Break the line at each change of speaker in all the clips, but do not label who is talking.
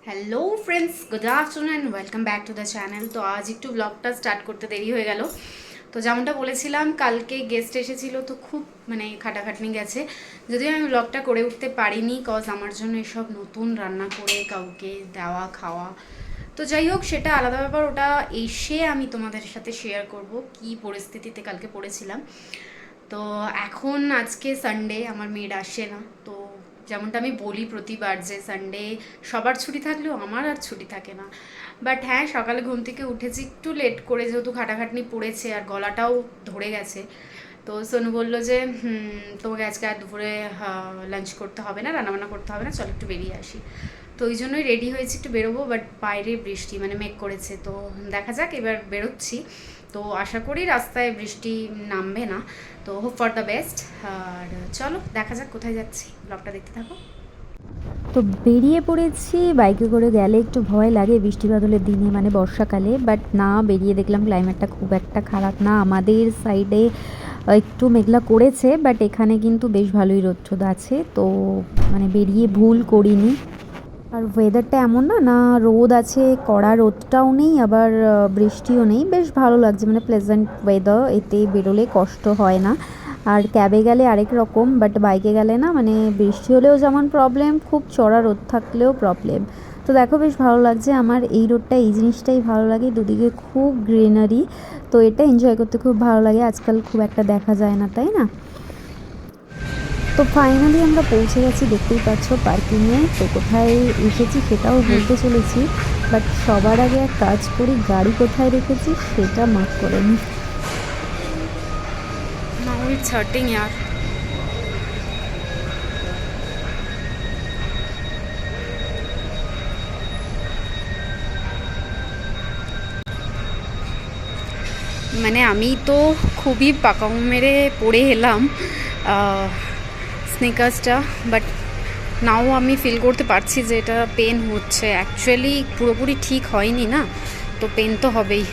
Hello friends, good afternoon and welcome back to the channel. তো আজ একটু ব্লগটা স্টার্ট করতে দেরি হয়ে গেল। তো যেমনটা বলেছিলাম, কালকে গেস্ট এসেছিলো, তো খুব খাটাখাটনি গেছে। যদিও আমি ব্লগটা করে উঠতে পারিনি, কজ আমার জন্য এসব নতুন রান্না করে কাউকে দেওয়া খাওয়া, তো যাই হোক সেটা আলাদা ব্যাপার। ওটা এসে আমি তোমাদের সাথে শেয়ার করব কি পরিস্থিতিতে কালকে পড়েছিলাম। তো এখন আজকে সানডে, আমার মেয়ের আসে না। তো যেমনটা আমি বলি প্রতিবার যে সানডে সবার ছুটি থাকলেও আমার আর ছুটি থাকে না। বাট হ্যাঁ, সকালে ঘুম থেকে উঠেছি একটু লেট করে, যেহেতু খাটাখাটনি পড়েছে আর গলাটাও ধরে গেছে। তো সোনু বললো যে তোমাকে আজকে আর দুপুরে লাঞ্চ করতে হবে না, রান্নাবান্না করতে হবে না, চল একটু বেরিয়ে আসি। তো ওই জন্যই রেডি হয়েছি, একটু বেরোবো। বাট বাইরে বৃষ্টি মেঘ করেছে, তো দেখা যাক, এবার বেরোচ্ছি। তো আশা করি রাস্তায় বৃষ্টি নামবে না, তো হোপ ফর দ্য বেস্ট। আর চলো দেখা যাক কোথায় যাচ্ছি, ব্লগটা দেখতে থাকো।
তো বেরিয়ে পড়েছি। বাইকে করে গেলে একটু ভয় লাগে বৃষ্টি বাদলের দিনে, বর্ষাকালে। বাট না, বেরিয়ে দেখলাম ক্লাইমেটটা খুব একটা খারাপ না। আমাদের সাইডে একটু মেঘলা করেছে, বাট এখানে কিন্তু বেশ ভালোই রোদ টোদ আছে। তো বেরিয়ে ভুল করিনি। আর ওয়েদারটা এমন না, না রোদ আছে, কড়া রোদটাও নেই, আবার বৃষ্টিও নেই, বেশ ভালো লাগছে, প্লেজেন্ট ওয়েদার। এতে বেরোলে কষ্ট হয় না। আর ক্যাবে গেলে আরেক রকম, বাট বাইকে গেলে না, বৃষ্টি হলেও যেমন প্রবলেম, খুব চড়া রোদ থাকলেও প্রবলেম। তো দেখো, বেশ ভালো লাগছে আমার এই রোডটা, এই জিনিসটাই ভালো লাগে, দুদিকে খুব গ্রিনারি। তো এটা এনজয় করতে খুব ভালো লাগে, আজকাল খুব একটা দেখা যায় না, তাই না? তো ফাইনালি আমরা পৌঁছে গেছি, দেখতেই পাচ্ছ পার্কিংয়ে। তো কোথায় এসেছি সেটাও বলতে চলেছি, বাট সবার আগে এক কাজ করি, গাড়ি কোথায় রেখেছি সেটা মার্ক করে নিই।
নাও ইটস হার্টিং ইয়ার। আমি তো খুবই পাকাও মেরে পড়ে এলাম স্নিকার্সটা, বাট নাও আমি ফিল করতে পারছি যে এটা পেন হচ্ছে। অ্যাকচুয়ালি পুরোপুরি ঠিক হয়নি না, তো পেন তো হবেই।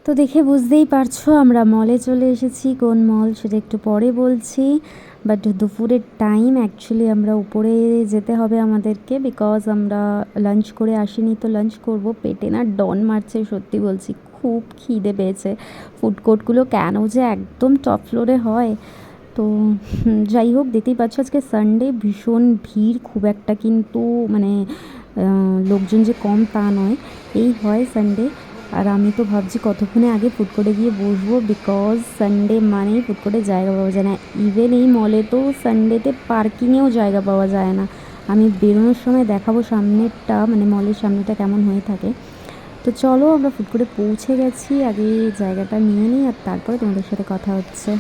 তো দেখে বুঝতেই পারছো আমরা মলে চলে এসেছি। কোন মল সেটা একটু পরে বলছি। বাট দুপুরের টাইম, অ্যাকচুয়ালি আমরা উপরে যেতে হবে আমাদেরকে, বিকজ আমরা লাঞ্চ করে আসিনি। তো লাঞ্চ করব, পেটে না ডন মারছে, সত্যি বলছি, খুব খিদে পেয়েছে। ফুড কোর্টগুলো কেন যে একদম টপ ফ্লোরে হয়। তো যাই হোক, দেখতেই পাচ্ছ আজকে সানডে, ভীষণ ভিড়, খুব একটা কিন্তু লোকজন যে কম তা নয়, এই হয় সানডে। আর আমি তো ভাবছি কতক্ষণে আগে ফুড কোর্টে গিয়ে বসবো, বিকজ সানডে মানেই ফুড কোর্টে জায়গা পাওয়া যায় না। ইভেন এই মলে তো সানডেতে পার্কিংয়েও জায়গা পাওয়া যায় না। আমি বেরোনোর সময় দেখাবো সামনেরটা, মলের সামনেটা কেমন হয়ে থাকে। তো চলো, আমরা ফুড কোর্টে পৌঁছে গেছি, আগে জায়গাটা নিয়ে নিই আর তারপরে তোমাদের সাথে কথা হচ্ছে।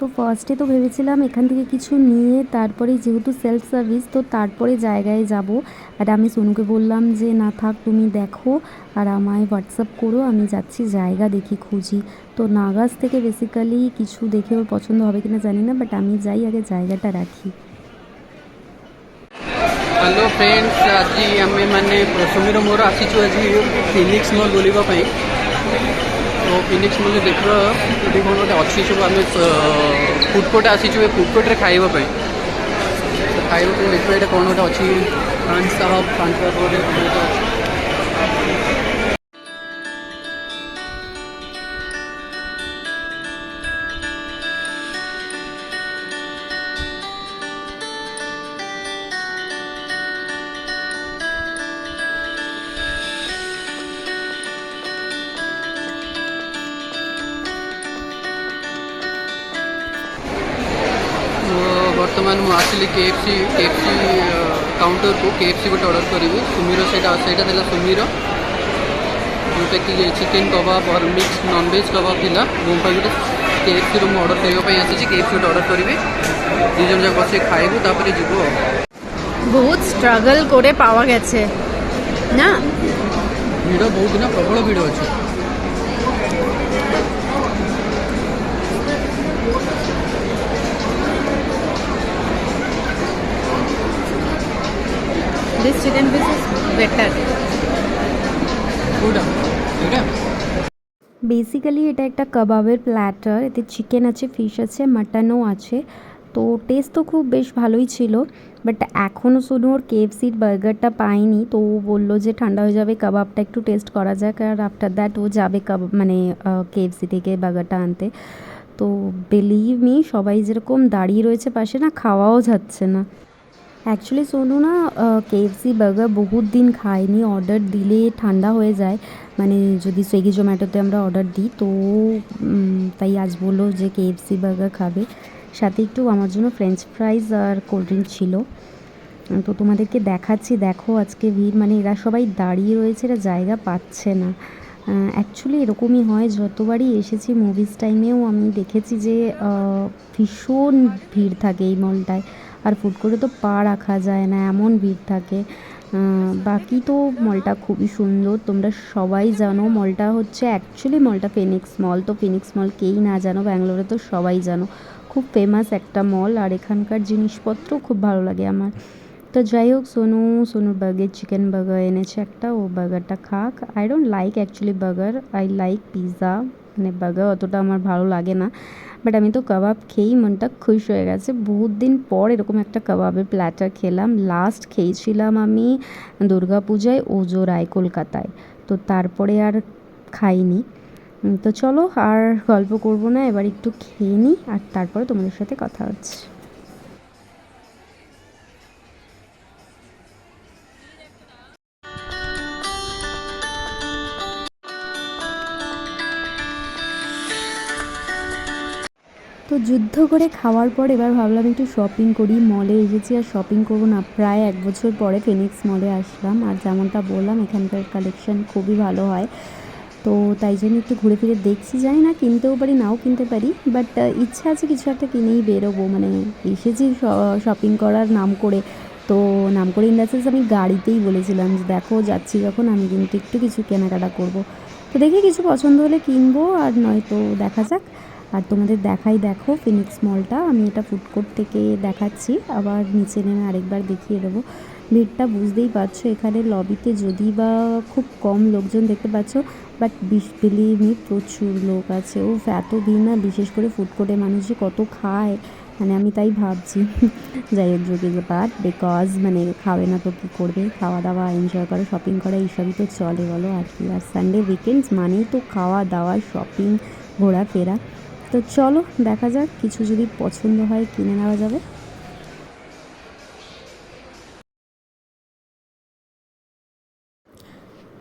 তো ফার্স্টে তো ভেবেছিলাম এখান থেকে কিছু নিয়ে তারপরে, যেহেতু সেলফ সার্ভিস, তো তারপরে জায়গায় যাব। আর আমি সোনুকে বললাম যে না থাক, তুমি দেখো আর আমায় হোয়াটসঅ্যাপ করো, আমি যাচ্ছি জায়গা দেখি, খুঁজি। তো নাগাস থেকে বেসিক্যালি কিছু দেখে ওর পছন্দ হবে কিনা জানি না, বাট আমি যাই, আগে জায়গাটা রাখি।
हेलो फ्रेंड्स, आज आम मैंने सुमीर मोर आसीचु आज फिनिक्स मल बुलवाई। तो फिनिक्स मल देख ये कौन गोटे अच्छी सब आम फुड कोर्ट आसीचु, फुड कोर्ट खावाई। खाइबा देखिए ये कौन गोटे अच्छी फ्रांस फ्रांस बर्तमान मुझे केएफसी काउंटर को केएफसी गोटे ऑर्डर करी। सुमीर से सुमीर जोटा कि चिकेन कबाब और मिक्स नॉनवेज कबाब था। मुझे गोटे केएफसी मुझे ऑर्डर करने आसी, केएफसी गोटे ऑर्डर करी, दुजन जाक बस खाइबू तापर जीव।
बहुत स्ट्रगल करे पावा गेছে ना,
ভিড় बहुत ना, प्रबल ভিড় अच्छे।
this chicken piece is better.
Good ठीक है
বেসিক্যালি এটা একটা কাবাবের প্ল্যাটার, এতে চিকেন আছে, ফিশ আছে, মাটনও আছে। তো টেস্ট তো খুব বেশ ভালোই ছিল, বাট এখনও শুধু ওর কেএফসির বার্গারটা পাইনি। তো ও বললো যে ঠান্ডা হয়ে যাবে, কাবাবটা একটু টেস্ট করা যাক, আর আফটার দ্যাট ও যাবে কাবাব মানে কেএফসি থেকে বার্গারটা আনতে। তো বিলিভ মি, সবাই যেরকম দাঁড়িয়ে রয়েছে পাশে, না খাওয়াও যাচ্ছে না। অ্যাকচুয়ালি সোনু না কেএফসি বার্গার বহুত দিন খায়নি, অর্ডার দিলে ঠান্ডা হয়ে যায়, মানে যদি সুইগি জোম্যাটোতে আমরা অর্ডার দিই। তো তাই আজ বললো যে কেএফসি বার্গার খাবে, সাথে একটু আমার জন্য ফ্রেঞ্চ ফ্রাইজ আর কোল্ড ড্রিঙ্ক ছিল। তো তোমাদেরকে দেখাচ্ছি, দেখো আজকে ভিড়, মানে এরা সবাই দাঁড়িয়ে রয়েছে, এরা জায়গা পাচ্ছে না। অ্যাকচুয়ালি এরকমই হয়, যতবারই এসেছি মুভিজ টাইমেও আমি দেখেছি যে ভীষণ ভিড় থাকে এই মলটায়, আর ফুড করে তো পা রাখা যায় না, এমন ভিড় থাকে। বাকি তো মলটা খুবই সুন্দর, তোমরা সবাই জানো মলটা হচ্ছে, অ্যাকচুয়ালি মলটা ফিনিক্স মল। তো ফিনিক্স মল কেই না জানো, ব্যাঙ্গালোরে তো সবাই জানো, খুব ফেমাস একটা মল, আর এখানকার জিনিসপত্র খুব ভালো লাগে আমার। তো যাই হোক, সোনুর বার্গার চিকেন বার্গার এনেছে একটা, ও বার্গারটা খাক। I don't like actually burger, I like pizza, মানে বার্গার অতটা আমার ভালো লাগে না। বাট আমি তো কাবাব খেয়েই মনটা খুশ হয়ে গেছে, বহুত দিন পর এরকম একটা কাবাবের প্ল্যাটার খেলাম। লাস্ট খেয়েছিলাম আমি দুর্গাপূজায় ওজোরায় কলকাতায়, তো তারপরে আর খাইনি। তো চলো আর গল্প করবো না, এবার একটু খেয়ে নিই, আর তারপরে তোমাদের সাথে কথা হচ্ছে। তো যুদ্ধ করে খাওয়ার পর এবার ভাবলাম একটু শপিং করি, মলে এসেছি আর শপিং করবো না, প্রায় 1 বছর পরে ফিনিক্স মলে আসলাম। আর যেমনটা বললাম এখানকার কালেকশন খুবই ভালো হয়, তো তাই জন্য একটু ঘুরে ফিরে দেখছি, জানি না কিনতেও পারি নাও কিনতে পারি, বাট ইচ্ছা আছে কিছু একটা কিনেই বেরোবো। মানে এসেছি শপিং করার নাম করে, তো নাম করে ইন দ্য সেন্স আমি গাড়িতেই বলেছিলাম যে দেখো যাচ্ছি যখন আমি কিন্তু একটু কিছু কেনাকাটা করব। তো দেখি কিছু পছন্দ হলে কিনবো, আর নয়তো দেখা যাক। আর তোমাদের দেখাই, দেখো ফিনিক্স মলটা, আমি এটা ফুড কোর্ট থেকে দেখাচ্ছি, আবার নিচে নেমে আরেকবার দেখিয়ে দেবো। ভিড়টা বুঝতেই পারছো, এখানে লবিতে যদি বা খুব কম লোকজন দেখতে পাচ্ছ, বাট বিলিভ মি প্রচুর লোক আছে। ও এত ভিড় না, বিশেষ করে ফুড কোর্টে মানুষ যে কত খায়, মানে আমি তাই ভাবছি। যাই হোক, যোগে বাট বিকজ মানে খাবে না তো কী করবে, খাওয়া দাওয়া এনজয় করা শপিং করা এইসবই তো চলে বলো আর কি। আর সানডে উইকেন্ডস মানেই তো খাওয়া দাওয়া শপিং ঘোরাফেরা। তো চলো দেখা যাক, কিছু যদি পছন্দ হয় কিনে নেওয়া যাবে।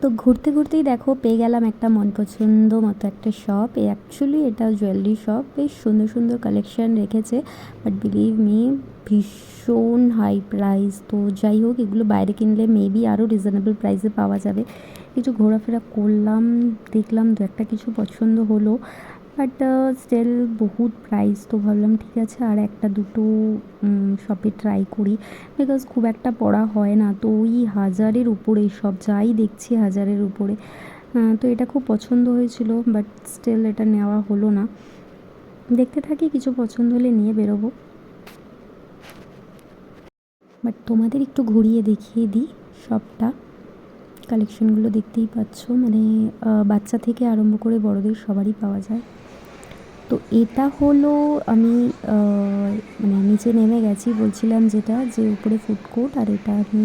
তো ঘুরতে ঘুরতেই দেখো পেয়ে গেলাম একটা মন পছন্দ মতো একটা শপ। অ্যাকচুয়ালি এটা জুয়েলারি শপ, বেশ সুন্দর সুন্দর কালেকশান রেখেছে, বাট বিলিভ মি ভীষণ হাই প্রাইস। তো যাই হোক, এগুলো বাইরে কিনলে মেবি আরও রিজনেবল প্রাইসে পাওয়া যাবে। কিছু ঘোরাফেরা করলাম, দেখলাম দু একটা কিছু পছন্দ হলো, বাট স্টিল বহুত প্রাইস। তো ভাবলাম ঠিক আছে আর একটা দুটো শপে ট্রাই করি, বিকজ খুব একটা পড়া হয় না। তো ওই 1000-এর উপরে সব, যাই দেখছি 1000-এর উপরে। তো এটা খুব পছন্দ হয়েছিল, বাট স্টিল এটা নেওয়া হলো না। দেখতে থাকি, কিছু পছন্দ হলে নিয়ে বেরোবো। বাট তোমাদের একটু ঘুরিয়ে দেখিয়ে দিই শপটা, কালেকশনগুলো দেখতেই পাচ্ছ, মানে বাচ্চা থেকে আরম্ভ করে বড়দের সবারই পাওয়া যায়। তো এটা হলো, আমি মানে নিচে নেমে গেছি বলছিলাম যেটা, যে উপরে ফুড কোর্ট, আর এটা আমি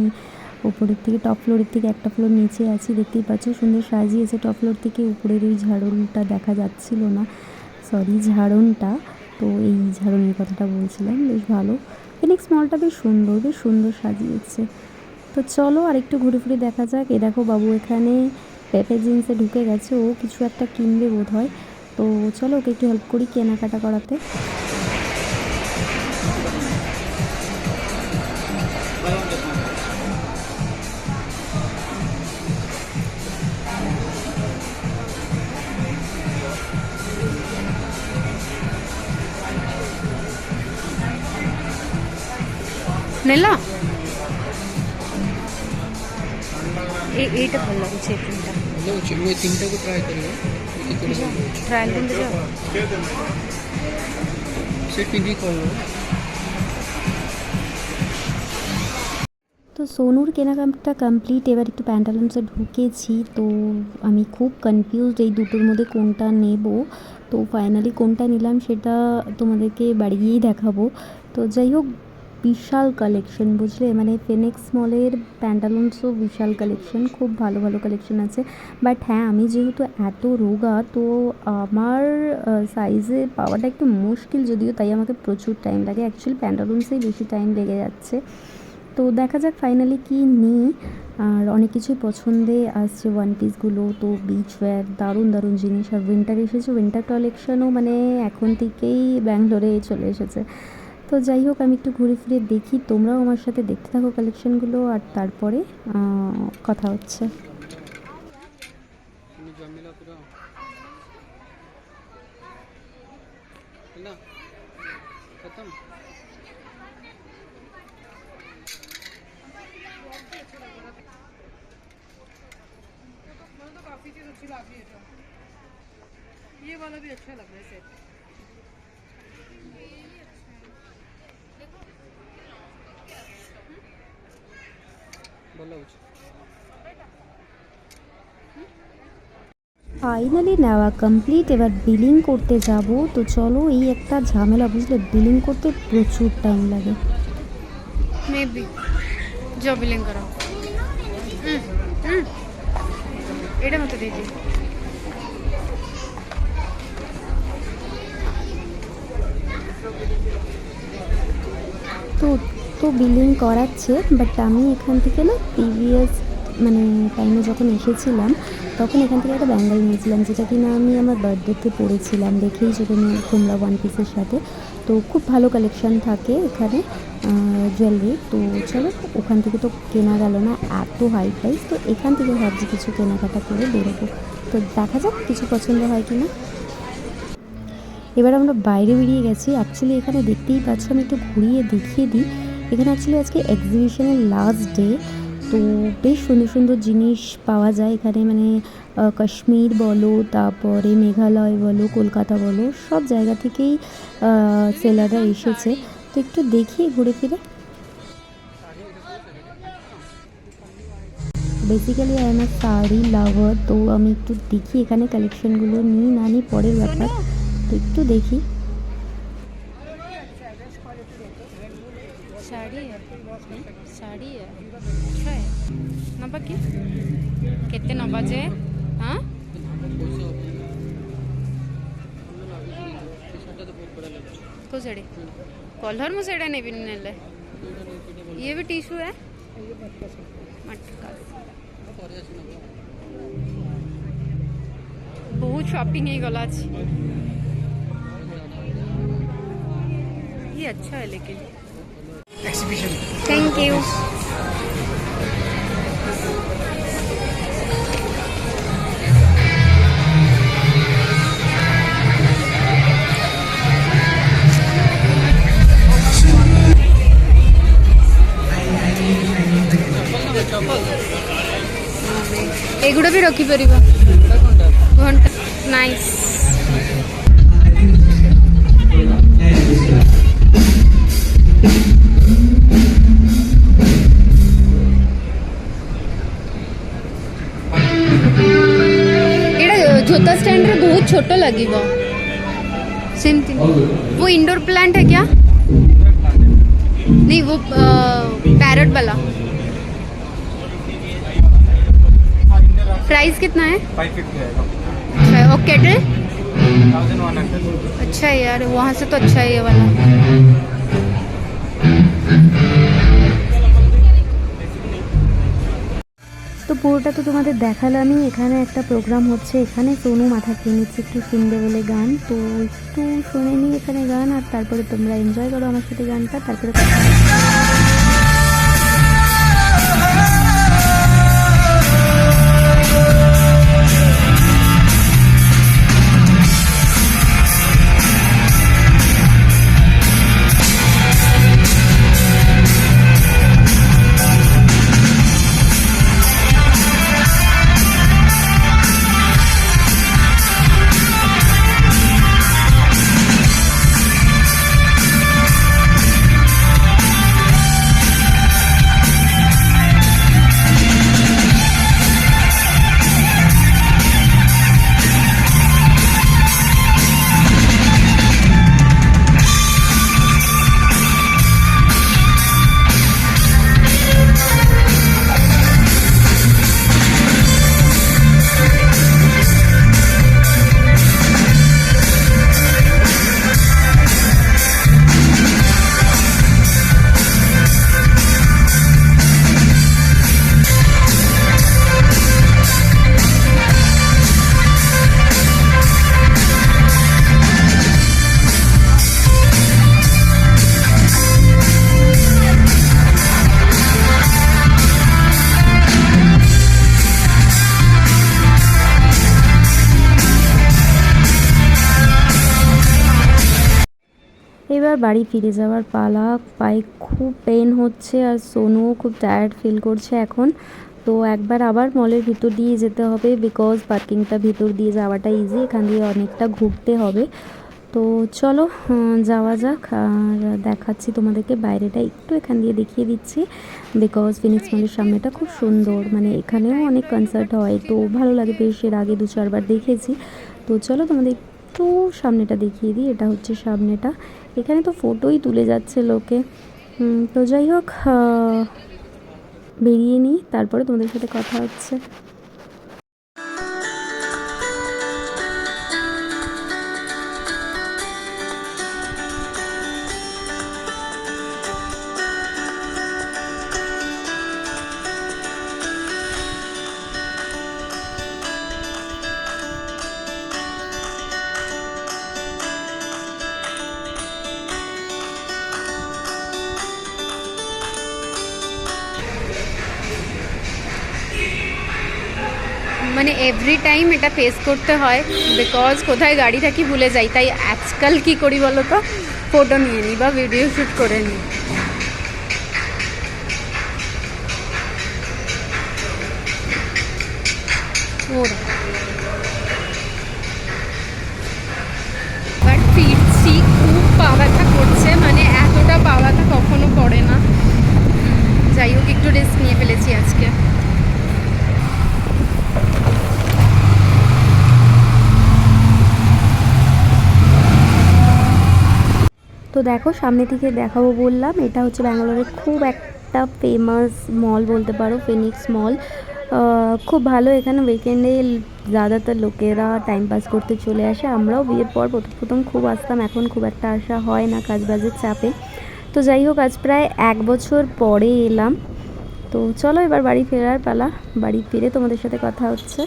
উপরের থেকে টপ ফ্লোরের থেকে একটা ফ্লোর নিচে আছি। দেখতেই পাচ্ছ সুন্দর সাজিয়েছে, টপ ফ্লোর থেকে উপরের ওই ঝাড়নটা দেখা যাচ্ছিল না, সরি ঝাড়নটা। তো এই ঝাড়নের কথাটা বলছিলাম, বেশ ভালো। ফিনিক্স মলটা বেশ সুন্দর সাজিয়েছে। তো চলো আরেকটু ঘুরে ফিরে দেখা যাক। এ দেখো বাবু এখানে পেপে জিন্সে ঢুকে গেছে, ও কিছু একটা কিনবে বোধ হয়। তো চলো ওকে একটু হেল্প করি কেনাকাটা করাতে।
নেলা এইটা ভালো লাগছে, এই তিনটা
मैं तीनटा को ट्राई करूँगा,
ট্রায়াল দিতে যাও।
से टीवी कॉल।
তো তো সোনুর কেনাকাটা কমপ্লিট, এবার একটু প্যান্টালুন্সে ঢুকেছি। তো আমি খুব কনফিউজড এই দুটোর মধ্যে কোনটা নেব। তো ফাইনালি কোনটা নিলাম সেটা তোমাদেরকে বাড়ি গিয়েই দেখাবো। তো যাই হোক, বিশাল কালেকশন বুঝলে, মানে ফিনিক্স মলের প্যান্টালুন্সও বিশাল কালেকশন, খুব ভালো ভালো কালেকশন আছে। বাট হ্যাঁ, আমি যেহেতু এত রোগা তো আমার সাইজে পাওয়াটা একটু মুশকিল, যদিও তাই আমাকে প্রচুর টাইম লাগে। অ্যাকচুয়ালি প্যান্টালুন্সেই বেশি টাইম লেগে যাচ্ছে। তো দেখা যাক ফাইনালি কি নিই। আর অনেক কিছুই পছন্দে আসছে, ওয়ান পিসগুলো তো বিচ ওয়্যার, দারুণ দারুণ জিনিস। আর উইন্টার এসেছে, উইন্টার কালেকশনও মানে এখন থেকেই ব্যাঙ্গালোরে চলে এসেছে। তো যাই হোক, আমি একটু ঘুরে ফিরে দেখি, তোমরাও আমার সাথে দেখতে থাকো কালেকশনগুলো, আর তারপরে কথা হচ্ছে।
काफी चीज अच्छी लगी है। ये वाला भी अच्छा लग रहा है सेट।
ফাইনালি নেওয়া কমপ্লিট, এবার বিলিং করতে যাব। তো চলো, এই একটা ঝামেলা বুঝলে, বিলিং করতে প্রচুর টাইম লাগে।
মেবি জব বিলিং করা এটা মতো দিদি।
তো তো বিলিং করাচ্ছে, বাট আমি এখান থেকে না প্রিভিয়াস মানে টাইমে যখন এসেছিলাম তখন এখান থেকে একটা ব্যাঙ্গেল নিয়েছিলাম, যেটা কিনা আমি আমার বার্থডেতে পরেছিলাম, দেখেই যদি তোমরা ওয়ান পিসের সাথে। তো খুব ভালো কালেকশান থাকে এখানে জুয়েলারি। তো চলো, ওখান থেকে তো কেনা গেল না, এত হাই প্রাইস। তো এখান থেকে ভাবছি কিছু কেনাকাটা করে বেরোবো। তো দেখা যাক কিছু পছন্দ হয় কি না। এবার আমরা বাইরে বেরিয়ে গেছি। অ্যাকচুয়ালি এখানে দেখতেই পাচ্ছ, আমি একটু ঘুরিয়ে দেখিয়ে দিই। এখানে অ্যাকচুয়ালি আজকে এক্সিবিশনের লাস্ট ডে, তো বেশ সুন্দর সুন্দর জিনিস পাওয়া যায় এখানে, মানে কাশ্মীর বলো, তারপরে মেঘালয় বলো, কলকাতা বলো, সব জায়গা থেকেই সেলাররা এসেছে। তো একটু দেখি ঘুরে ফিরে। Basically I am a sari lover, তো আমি একটু দেখি এখানে কালেকশনগুলো নিই না নিই পরের ব্যাপার। তো একটু দেখি।
শাড়ি শাড়ি अच्छा है नबा की केते नबा जे हाँ को साड़ी कलर मु सेटा नेबी नेले ये भी टिश्यू है मटका बहुत शॉपिंग ही गला छी ये अच्छा है लेकिन
एक्सिबिशन।
थैंक यू एगुड़ा भी रखी पार घंटा नाइस जोता स्टैंड रे बहुत छोटो लगी सेमती वो इंडोर प्लांट है क्या नहीं वो पैरट वाला प्राइस कितना है
550 आएगा।
अच्छा और केटल
1100।
अच्छा है यार वहाँ से तो अच्छा है ये वाला
তো পুরোটা তো তোমাদের দেখালামই। এখানে একটা প্রোগ্রাম হচ্ছে, এখানে সোনু মাথা খেয়ে নিচ্ছে একটু শুনবে বলে গান। তো একটু শুনে নিই এখানে গান, আর তারপরে তোমরা এনজয় করো আমার সাথে গানটা, তারপরে কথা বাড়ি ফিরে যাওয়ার পালা। পায়ে খুব পেন হচ্ছে আর সোনু খুব টায়ার্ড ফিল করছে এখন। তো একবার আবার মলের ভিতর দিয়ে যেতে হবে, বিকজ পার্কিংটা ভিতর দিয়ে যাওয়াটা ইজি, এখান দিয়ে অনেকটা ঘুরতে হবে। তো চলো যাওয়া যাক, আর দেখাচ্ছি তোমাদেরকে বাইরেটা একটু এখান দিয়ে দেখিয়ে দিচ্ছি, বিকজ ফিনিক্স মলের সামনেটা খুব সুন্দর, মানে এখানেও অনেক কনসার্ট হয়, তো ভালো লাগে বেশ। এর আগে 2-4 বার দেখেছি। তো চলো তোমাদের একটু সামনেটা দেখিয়ে দিই। এটা হচ্ছে সামনেটা, এখানে তো ফটোই তুলে যাচ্ছে লোকে। তো যাই হোক, বেরিয়ে নিই, তারপরে তোমাদের সাথে কথা হচ্ছে।
মানে এভরি টাইম এটা ফেস করতে হয়, বিকজ কোথায় গাড়ি থাকি ভুলে যাই। তাই আজকাল কি করি বলো তো, ফটো নিয়ে নিই বা ভিডিও শ্যুট করে নিই। বাট ফিরছি, খুব পা ব্যথা করছে, মানে এতটা পা ব্যথা কখনো করে না। যাই হোক, একটু রেস্ট নিয়ে ফেলেছি আজকে।
তো দেখো, সামনে থেকে দেখাবো বললাম, এটা হচ্ছে ব্যাঙ্গালোরের খুব একটা ফেমাস মল বলতে পারো, ফিনিক্স মল। খুব ভালো, এখানে উইকেন্ডে ज़्यादातर লোকেরা টাইম পাস করতে চলে আসে। আমরাও বিয়ের পর প্রথম প্রথম খুব আসতাম, এখন খুব একটা আসা হয় না কাজবাজের চাপে। তো যাই হোক, আজ প্রায় 1 বছর পরে এলাম। তো চলো এবার বাড়ি ফেরার পালা, বাড়ি ফিরে তোমাদের সাথে কথা হচ্ছে।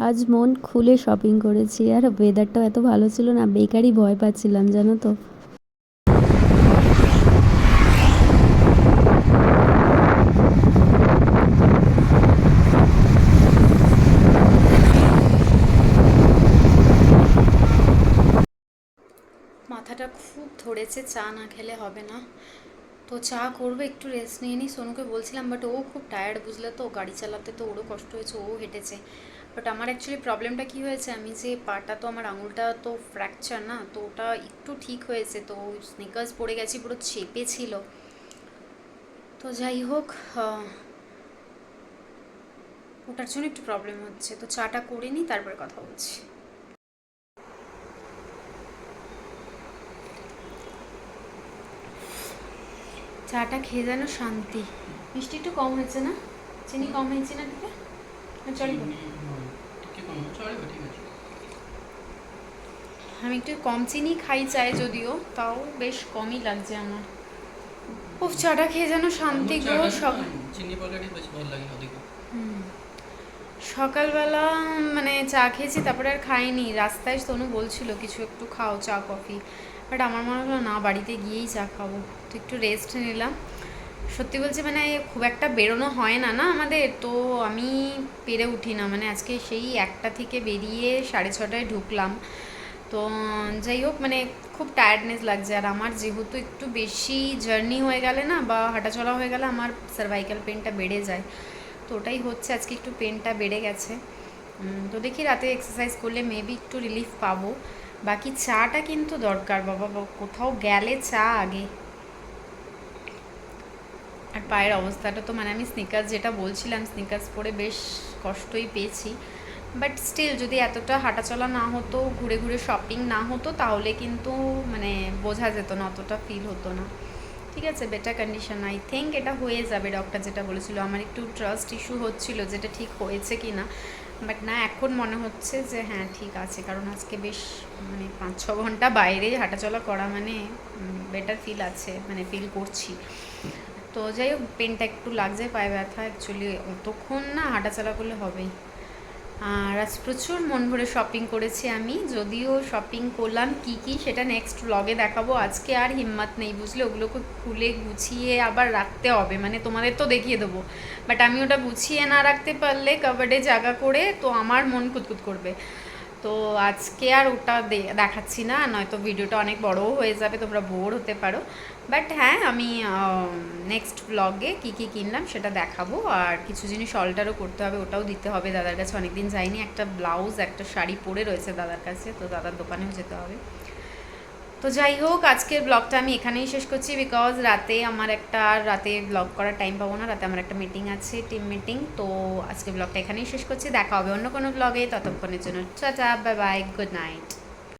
আজ মন খুলে শপিং করেছি, আর ওয়েদারটাও এত ভালো ছিল না, বেকারই ভয় পাচ্ছিলাম জানো তো।
মাথাটা খুব ধরেছে, চা না খেলে হবে না। তো চা করবে, একটু রেস্ট নিয়ে নিই। সোনুকে বলছিলাম, বাট ও খুব টায়ার্ড বুঝলে তো, গাড়ি চালাতে তো ওরও কষ্ট হয়েছে, ও হেঁটেছে। বাট আমার অ্যাকচুয়ালি প্রবলেমটা কী হয়েছে, আমি যে পাটা তো আমার আঙুলটা তো ফ্র্যাকচার না, তো ওটা একটু ঠিক হয়েছে। তো স্নিকার্স পরে গেছি, পুরো চেপে ছিল। তো যাই হোক, ওটার জন্য একটু প্রবলেম হচ্ছে। তো চাটা করে নিই, তারপরে কথা বলছি। চাটা খেয়ে যেন শান্তি। মিষ্টি একটু কম হয়েছে না? চিনি কম হয়েছে না দিকে? চলবে, আমি একটু কম চিনি খাই চাই যদিও, তাও বেশ কমই লাগছে আমার। ও চাটা খেয়ে যেন শান্তি গো। সকালবেলা মানে চা খেয়েছি, তারপরে আর খাইনি। রাস্তায় সোনু বলছিল কিছু একটু খাও, চা কফি, বাট আমার মনে হলো না, বাড়িতে গিয়েই চা খাবো। তো একটু রেস্ট নিলাম। সত্যি বলছি, মানে খুব একটা বেরোনো হয় না না আমাদের, তো আমি পেরে উঠি না। মানে আজকে সেই 1টা থেকে বেরিয়ে 6:30টায় ঢুকলাম। তো যাই হোক, মানে খুব টায়ার্ডনেস লাগছে। আর আমার যেহেতু একটু বেশি জার্নি হয়ে গেলে না, বা হাঁটাচলা হয়ে গেলে, আমার সার্ভাইকাল পেনটা বেড়ে যায়। তো ওটাই হচ্ছে, আজকে একটু পেনটা বেড়ে গেছে। তো দেখি রাতে এক্সারসাইজ করলে মেবি একটু রিলিফ পাবো। বাকি চাটা কিন্তু দরকার বাবা, কোথাও গেলে চা আগে। আর পায়ের অবস্থাটা তো, মানে আমি স্নিকার্স যেটা বলছিলাম, স্নিকার্স পরে বেশ কষ্টই পেয়েছি। বাট স্টিল, যদি এতটা হাঁটাচলা না হতো, ঘুরে ঘুরে শপিং না হতো, তাহলে কিন্তু মানে বোঝা যেত না, অতটা ফিল হতো না। ঠিক আছে, বেটার কন্ডিশন, আই থিঙ্ক এটা হয়ে যাবে। ডক্টর যেটা বলেছিল, আমার একটু ট্রাস্ট ইস্যু হচ্ছিল যেটা ঠিক হয়েছে কি না, বাট না, এখন মনে হচ্ছে যে হ্যাঁ ঠিক আছে। কারণ আজকে বেশ মানে 5-6 ঘন্টা বাইরে হাঁটাচলা করা, মানে বেটার ফিল আছে, মানে ফিল করছি। তো যাই হোক, পেনটা একটু লাগছে, পায়ে ব্যথা অ্যাকচুয়ালি, অতক্ষণ না হাঁটাচলা করলে হবেই। আর আজ প্রচুর মন ভরে শপিং করেছি আমি, যদিও শপিং করলাম কি সেটা নেক্সট ব্লগে দেখাবো। আজকে আর হিম্মত নেই বুঝলে, ওগুলোকে খুলে গুছিয়ে আবার রাখতে হবে, মানে তোমাদের তো দেখিয়ে দেবো, বাট আমি ওটা গুছিয়ে না রাখতে পারলে কাবার্ডে জায়গা করে তো আমার মন কুতকুত করবে। তো আজকে আর ওটা দেখাচ্ছি না, নয়তো ভিডিওটা অনেক বড়ও হয়ে যাবে, তোমরা বোর হতে পারো। বাট হ্যাঁ, আমি নেক্সট ব্লগে কী কিনলাম সেটা দেখাবো। আর কিছু জিনিস অল্টারও করতে হবে, ওটাও দিতে হবে দাদার কাছে, অনেকদিন যাইনি। একটা ব্লাউজ একটা শাড়ি পরে রয়েছে দাদার কাছে, তো দাদার দোকানেও যেতে হবে। তো যাই হোক, আজকের ব্লগটা আমি এখানেই শেষ করছি, বিকজ রাতে আমার রাতে ব্লগ করার টাইম পাবো না, রাতে আমার একটা মিটিং আছে, টিম মিটিং। তো আজকের ব্লগটা এখানেই শেষ করছি, দেখা হবে অন্য কোনো ব্লগে, ততক্ষণের জন্য tata, bye bye, good night.